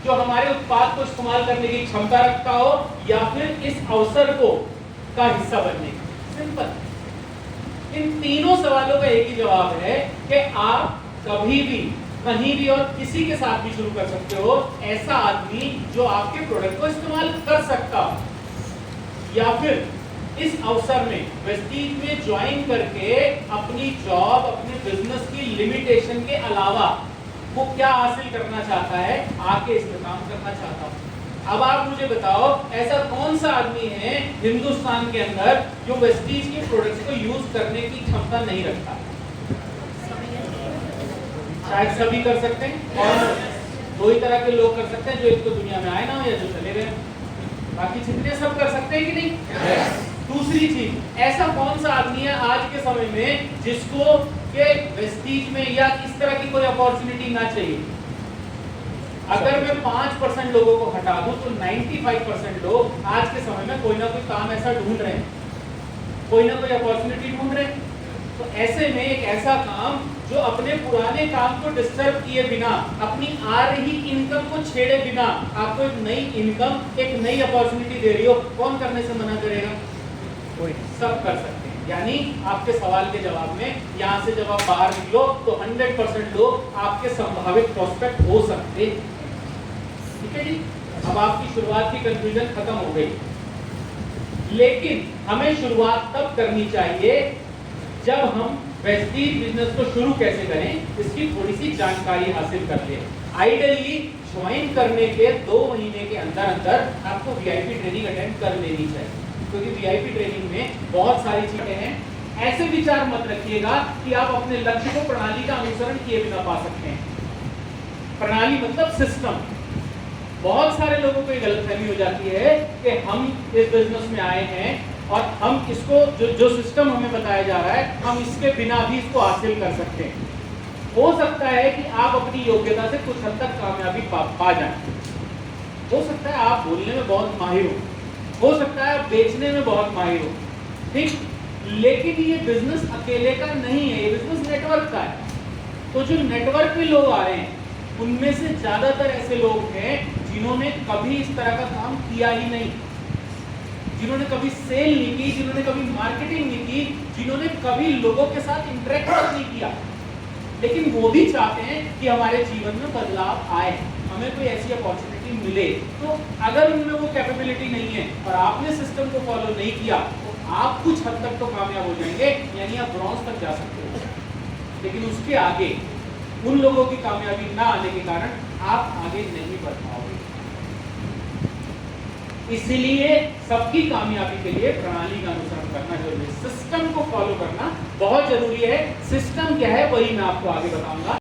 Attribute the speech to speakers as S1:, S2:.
S1: जो हमारे उत्पाद को इस्तेमाल करने की क्षमता रखता हो या फिर इस अवसर को का हिस्सा बनने का। सिंपल। इन तीनों सवालों का एक ही जवाब है कि आप कभी भी कहीं भी और किसी के साथ भी शुरू कर सकते हो ऐसा आदमी जो आपके प्रोडक्ट को इस्तेमाल कर सकता हो, या फिर इस अवसर में वेस्टीज में ज्वाइन करके अपनी जॉब अपने बिजनेस की लिमिटेशन के अलावा वो क्या हासिल करना चाहता है, आके इस पे काम करना चाहता हूं। अब आप मुझे बताओ ऐसा कौन सा आदमी है हिंदुस्तान के अंदर जो वेस्टीज के प्रोडक्ट्स को यूज करने की क्षमता नहीं रखता? शायद सभी कर सकते हैं और दो ही तरह के लोग कर सकते हैं, जो एक तो दुनिया में आए ना हो या जो चले गए। बाकी जितने सब कर सकते हैं कि नहीं? दूसरी चीज, ऐसा कौन सा आदमी है आज के समय में जिसको के वेस्टीज में या इस तरह की कोई अपॉर्चुनिटी ना चाहिए? अगर मैं 5% लोगों को हटा दूं तो 95% लोग आज के समय में कोई ना कोई काम ऐसा ढूंढ रहे हैं, कोई ना कोई अपॉर्चुनिटी ढूंढ रहे हैं। तो ऐसे में एक ऐसा काम जो अपने पुराने काम को डिस्टर्ब किए बिना, अपनी आ रही इनकम को छेड़े बिना आपको एक नई इनकम, एक नई अपॉर्चुनिटी दे रही हो, कौन करने से मना करेगा? कोई। सब कर सकते हैं। यानी आपके सवाल के जवाब में यहाँ से जब आप बाहर निकलो तो 100% लोग आपके संभावित प्रोस्पेक्ट हो सकते हैं। ठीक है जी। अब आपकी शुरुआत की कंफ्यूजन खत्म हो गई, लेकिन हमें शुरुआत तब करनी चाहिए जब हम वेस्टीज बिजनेस को शुरू कैसे करें इसकी थोड़ी सी जानकारी हासिल कर ले। आइडियली ज्वाइन करने के 2 महीने के अंदर अंदर आपको वीआईपी ट्रेनिंग अटेंड कर लेनी चाहिए, क्योंकि वीआईपी ट्रेनिंग में बहुत सारी चीजें हैं। ऐसे विचार मत रखिएगा कि आप अपने लक्ष्य को प्रणाली का अनुसरण किए बिना पा सकते हैं। प्रणाली मतलब सिस्टम। बहुत सारे लोगों को ये गलतफहमी हो जाती है कि हम इस बिजनेस में आए हैं और हम इसको जो सिस्टम हमें बताया जा रहा है हम इसके बिना भी इसको हासिल कर सकते हैं। हो सकता है कि आप अपनी योग्यता से कुछ हद तक कामयाबी पा जाएं। हो सकता है आप बोलने में बहुत माहिर हो सकता है आप बेचने में बहुत माहिर हो, ठीक, लेकिन ये बिजनेस अकेले का नहीं है, ये बिजनेस नेटवर्क का है। तो जो नेटवर्क में लोग आ रहे हैं उनमें से ज्यादातर ऐसे लोग हैं जिन्होंने कभी इस तरह का काम किया ही नहीं, जिन्होंने कभी सेल नहीं की, जिन्होंने कभी मार्केटिंग नहीं की, जिन्होंने कभी लोगों के साथ इंटरेक्ट नहीं किया, लेकिन वो भी चाहते हैं कि हमारे जीवन में बदलाव आए, हमें कोई ऐसी अपॉर्चुनिटी मिले। तो अगर उनमें वो कैपेबिलिटी नहीं है और आपने सिस्टम को फॉलो नहीं किया तो आप कुछ हद तक तो कामयाब हो जाएंगे, यानी आप ब्रॉन्ज तक जा सकते हो, लेकिन उसके आगे उन लोगों की कामयाबी ना आने के कारण आप आगे नहीं बढ़ पाओगे। इसलिए सबकी कामयाबी के लिए प्रणाली का अनुसरण करना जरूरी है, सिस्टम को फॉलो करना बहुत जरूरी है। सिस्टम क्या है वही मैं आपको आगे बताऊंगा।